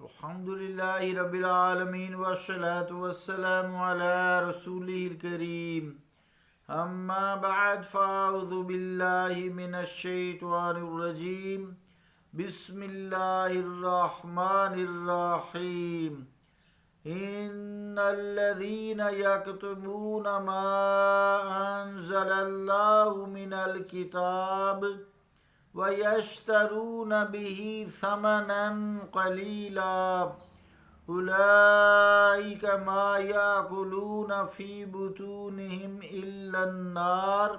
الحمدللہ رب العالمین والصلاة والسلام علی رسولہ الکریم اما بعد فاعوذ باللہ من الشیطان الرجیم بسم اللہ الرحمن الرحیم ان الذین یکتمون ما انزل اللہ من الکتاب وَيَشْتَرُونَ بِهِ ثَمَنًا قَلِيلًا أُولَئِكَ مَا يَأْكُلُونَ فِي بُطُونِهِمْ إِلَّا النَّارَ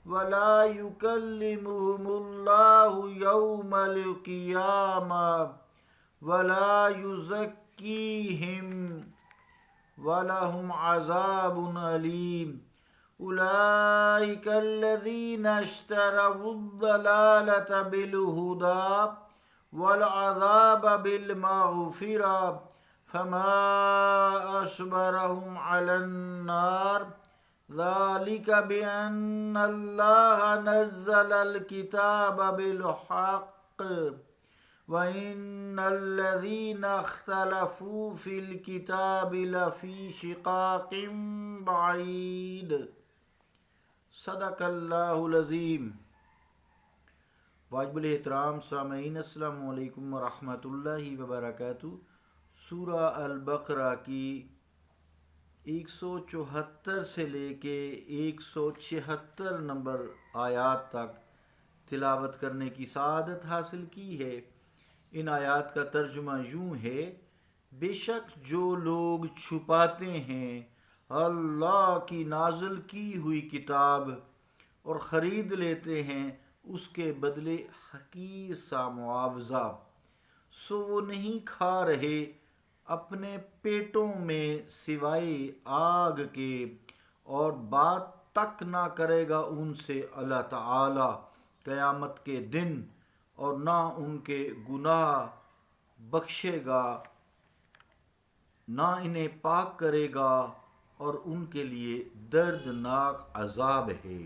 وَلَا يُكَلِّمُهُمُ اللَّهُ يَوْمَ الْقِيَامَةِ وَلَا يُزَكِّيهِمْ وَلَهُمْ عَذَابٌ أَلِيمٌ أولئك الذين اشتروا الضلالة بالهدى والعذاب بالمغفرة فما أصبرهم على النار ذلك بأن الله نزل الكتاب بالحق وإن الذين اختلفوا في الكتاب لفي شقاق بعيد صدق اللہ العظیم۔ واجب الاحترام سامعین، السلام علیکم ورحمۃ اللہ وبرکاتہ۔ سورہ البقرہ کی 174 سے لے کے 176 نمبر آیات تک تلاوت کرنے کی سعادت حاصل کی ہے۔ ان آیات کا ترجمہ یوں ہے: بے شک جو لوگ چھپاتے ہیں اللہ کی نازل کی ہوئی کتاب اور خرید لیتے ہیں اس کے بدلے حقیر سا معاوضہ، سو وہ نہیں کھا رہے اپنے پیٹوں میں سوائے آگ کے، اور بات تک نہ کرے گا ان سے اللہ تعالی قیامت کے دن، اور نہ ان کے گناہ بخشے گا، نہ انہیں پاک کرے گا، اور ان کے لیے دردناک عذاب ہے۔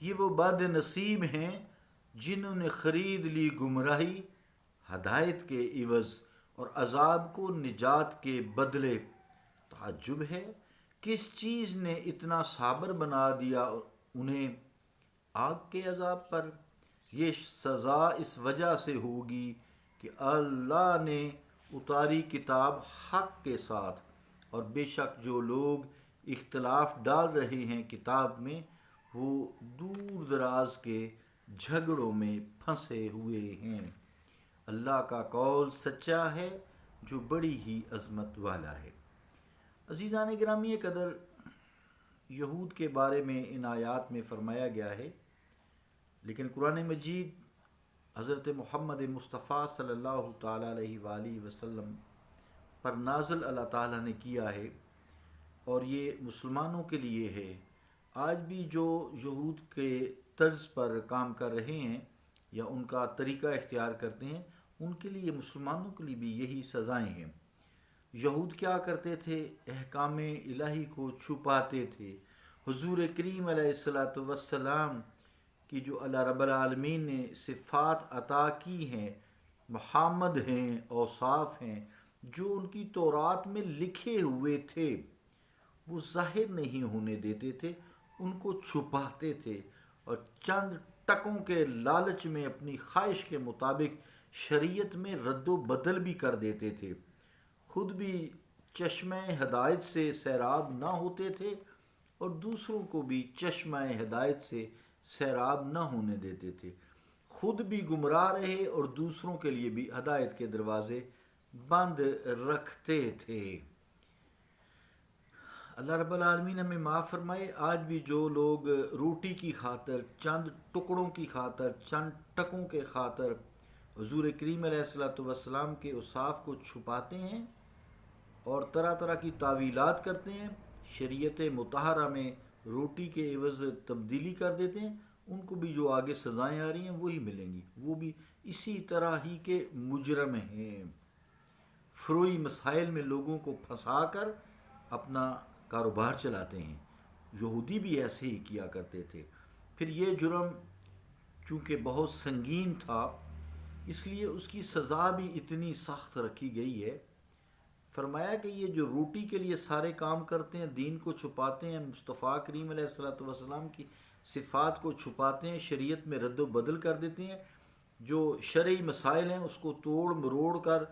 یہ وہ بد نصیب ہیں جنہوں نے خرید لی گمراہی ہدایت کے عوض اور عذاب کو نجات کے بدلے۔ تعجب ہے، کس چیز نے اتنا صابر بنا دیا انہیں آگ کے عذاب پر؟ یہ سزا اس وجہ سے ہوگی کہ اللہ نے اتاری کتاب حق کے ساتھ، اور بے شک جو لوگ اختلاف ڈال رہے ہیں کتاب میں وہ دور دراز کے جھگڑوں میں پھنسے ہوئے ہیں۔ اللہ کا قول سچا ہے جو بڑی ہی عظمت والا ہے۔ عزیزان گرامی قدر، یہود کے بارے میں ان آیات میں فرمایا گیا ہے، لیکن قرآن مجید حضرت محمد مصطفیٰ صلی اللہ تعالیٰ علیہ وآلہ وسلم پر نازل اللہ تعالیٰ نے کیا ہے، اور یہ مسلمانوں کے لیے ہے۔ آج بھی جو یہود کے طرز پر کام کر رہے ہیں یا ان کا طریقہ اختیار کرتے ہیں، ان کے لیے، مسلمانوں کے لیے بھی یہی سزائیں ہیں۔ یہود کیا کرتے تھے؟ احکام الہی کو چھپاتے تھے۔ حضور کریم علیہ الصلاۃ والسلام کی جو اللہ رب العالمین نے صفات عطا کی ہیں، محمد ہیں، اوصاف ہیں، جو ان کی تورات میں لکھے ہوئے تھے، وہ ظاہر نہیں ہونے دیتے تھے، ان کو چھپاتے تھے، اور چند ٹکوں کے لالچ میں اپنی خواہش کے مطابق شریعت میں رد و بدل بھی کر دیتے تھے۔ خود بھی چشمہ ہدایت سے سیراب نہ ہوتے تھے، اور دوسروں کو بھی چشمہ ہدایت سے سیراب نہ ہونے دیتے تھے۔ خود بھی گمراہ رہے اور دوسروں کے لیے بھی ہدایت کے دروازے بند رکھتے تھے۔ اللہ رب العالمین ہمیں معاف فرمائے، آج بھی جو لوگ روٹی کی خاطر، چند ٹکڑوں کی خاطر، چند ٹکوں کے خاطر حضور کریم علیہ الصلوۃ والسلام کے اوصاف کو چھپاتے ہیں اور طرح طرح کی تعویلات کرتے ہیں، شریعت مطہرہ میں روٹی کے عوض تبدیلی کر دیتے ہیں، ان کو بھی جو آگے سزائیں آ رہی ہیں وہی ملیں گی۔ وہ بھی اسی طرح ہی کے مجرم ہیں، فروئی مسائل میں لوگوں کو پھنسا کر اپنا کاروبار چلاتے ہیں۔ یہودی بھی ایسے ہی کیا کرتے تھے۔ پھر یہ جرم چونکہ بہت سنگین تھا، اس لیے اس کی سزا بھی اتنی سخت رکھی گئی ہے۔ فرمایا کہ یہ جو روٹی کے لیے سارے کام کرتے ہیں، دین کو چھپاتے ہیں، مصطفیٰ کریم علیہ الصلوۃ والسلام کی صفات کو چھپاتے ہیں، شریعت میں رد و بدل کر دیتے ہیں، جو شرعی مسائل ہیں اس کو توڑ مروڑ کر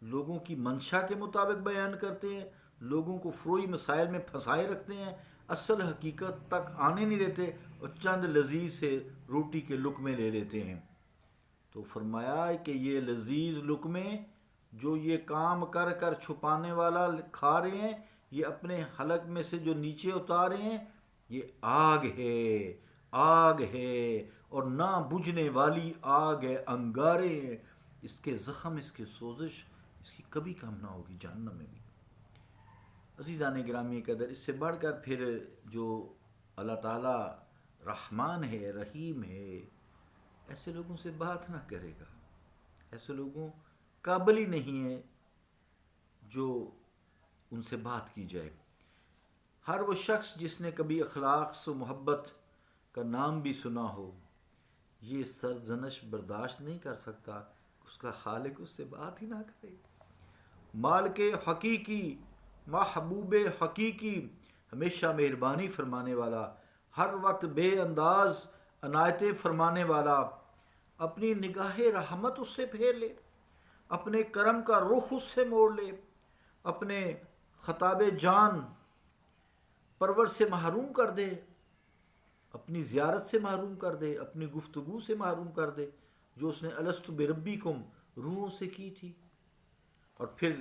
لوگوں کی منشا کے مطابق بیان کرتے ہیں، لوگوں کو فروئی مسائل میں پھنسائے رکھتے ہیں، اصل حقیقت تک آنے نہیں دیتے اور چند لذیذ سے روٹی کے لقمے لے لیتے ہیں۔ تو فرمایا کہ یہ لذیذ لقمے جو یہ کام کر کر چھپانے والا کھا رہے ہیں، یہ اپنے حلق میں سے جو نیچے اتار رہے ہیں، یہ آگ ہے، آگ ہے، اور نہ بجھنے والی آگ ہے، انگارے ہیں، اس کے زخم، اس کے سوزش اس کی کبھی کم نہ ہوگی جہنم میں بھی۔ عزیزان گرامی قدر، اس سے بڑھ کر پھر جو اللہ تعالیٰ رحمان ہے، رحیم ہے، ایسے لوگوں سے بات نہ کرے گا، ایسے لوگوں قابل ہی نہیں ہے جو ان سے بات کی جائے۔ ہر وہ شخص جس نے کبھی اخلاق و محبت کا نام بھی سنا ہو، یہ سرزنش برداشت نہیں کر سکتا، اس کا خالق اس سے بات ہی نہ کرے۔ مالک حقیقی، محبوب حقیقی، ہمیشہ مہربانی فرمانے والا، ہر وقت بے انداز عنایتیں فرمانے والا، اپنی نگاہ رحمت اس سے پھیر لے، اپنے کرم کا رخ اس سے موڑ لے، اپنے خطاب جان پرور سے محروم کر دے، اپنی زیارت سے محروم کر دے، اپنی گفتگو سے محروم کر دے جو اس نے الست بربکم روحوں سے کی تھی، اور پھر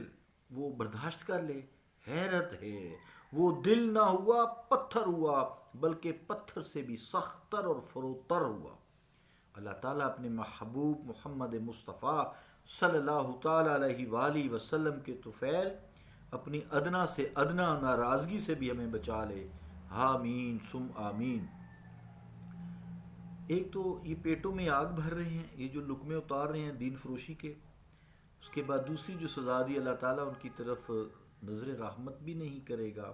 وہ برداشت کر لے۔ حیرت ہے، وہ دل نہ ہوا پتھر ہوا، بلکہ پتھر سے بھی سختر اور فروتر ہوا۔ اللہ تعالیٰ اپنے محبوب محمد مصطفیٰ صلی اللہ تعالیٰ علیہ وآلہ وسلم کے طفیل اپنی ادنا سے ادنا ناراضگی سے بھی ہمیں بچا لے، آمین ثم آمین۔ ایک تو یہ پیٹوں میں آگ بھر رہے ہیں، یہ جو لقمے اتار رہے ہیں دین فروشی کے، اس کے بعد دوسری جو سزا دی اللہ تعالیٰ ان کی طرف نظر رحمت بھی نہیں کرے گا،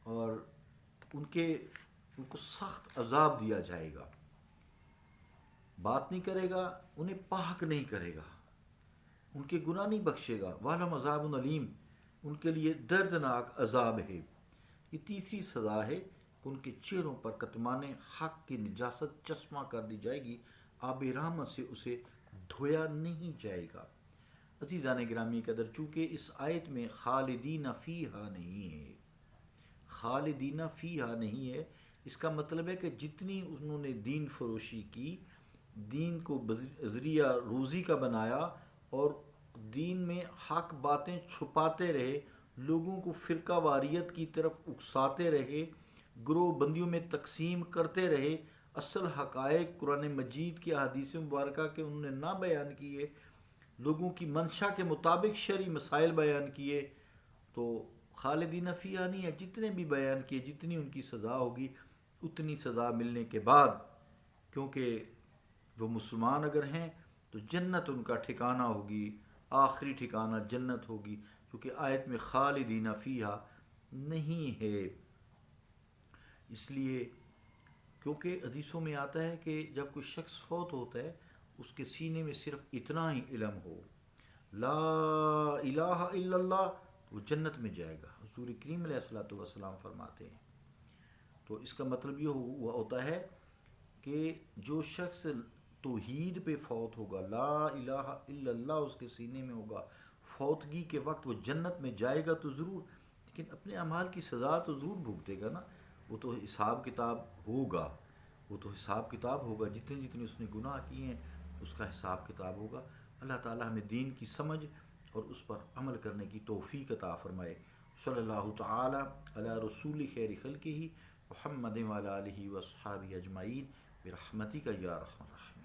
اور ان کو سخت عذاب دیا جائے گا، بات نہیں کرے گا، انہیں پاک نہیں کرے گا، ان کے گناہ نہیں بخشے گا، وَلَهُمْ عَذَابٌ عَلِيمٌ، ان کے لیے دردناک عذاب ہے۔ یہ تیسری سزا ہے کہ ان کے چہروں پر کتمان حق کی نجاست چشمہ کر دی جائے گی، آب رحمت سے اسے دھویا نہیں جائے گا۔ عزیزان گرامی قدر، چونکہ اس آیت میں خالدین فیہا نہیں ہے، خالدین فیہا نہیں ہے، اس کا مطلب ہے کہ جتنی انہوں نے دین فروشی کی، دین کو ذریعہ روزی کا بنایا اور دین میں حق باتیں چھپاتے رہے، لوگوں کو فرقہ واریت کی طرف اکساتے رہے، گروہ بندیوں میں تقسیم کرتے رہے، اصل حقائق قرآن مجید کی احادیث مبارکہ کے انہوں نے نہ بیان کیے، لوگوں کی منشا کے مطابق شرعی مسائل بیان کیے، تو خالدین فیہا نہیں ہے، جتنے بھی بیان کیے، جتنی ان کی سزا ہوگی اتنی سزا ملنے کے بعد، کیونکہ وہ مسلمان اگر ہیں تو جنت ان کا ٹھکانہ ہوگی، آخری ٹھکانہ جنت ہوگی، کیونکہ آیت میں خالدین فیہا نہیں ہے۔ اس لیے کیونکہ حدیثوں میں آتا ہے کہ جب کوئی شخص فوت ہوتا ہے اس کے سینے میں صرف اتنا ہی علم ہو، لا الہ الا اللہ، وہ جنت میں جائے گا، حضور کریم علیہ الصلوۃ والسلام فرماتے ہیں۔ تو اس کا مطلب یہ ہوتا ہے کہ جو شخص توحید پہ فوت ہوگا، لا الہ الا اللہ اس کے سینے میں ہوگا، فوتگی کے وقت وہ جنت میں جائے گا تو ضرور، لیکن اپنے اعمال کی سزا تو ضرور بھگتے گا نا، وہ تو حساب کتاب ہوگا، وہ تو حساب کتاب ہوگا، جتنے جتنے اس نے گناہ کیے ہیں اس کا حساب کتاب ہوگا۔ اللہ تعالیٰ ہمیں دین کی سمجھ اور اس پر عمل کرنے کی توفیق عطا فرمائے۔ صلی اللہ تعالی علی رسول خیر خلقہ محمد وعلی آلہ واصحابہ اجمعین برحمتک یا ارحم الراحمین۔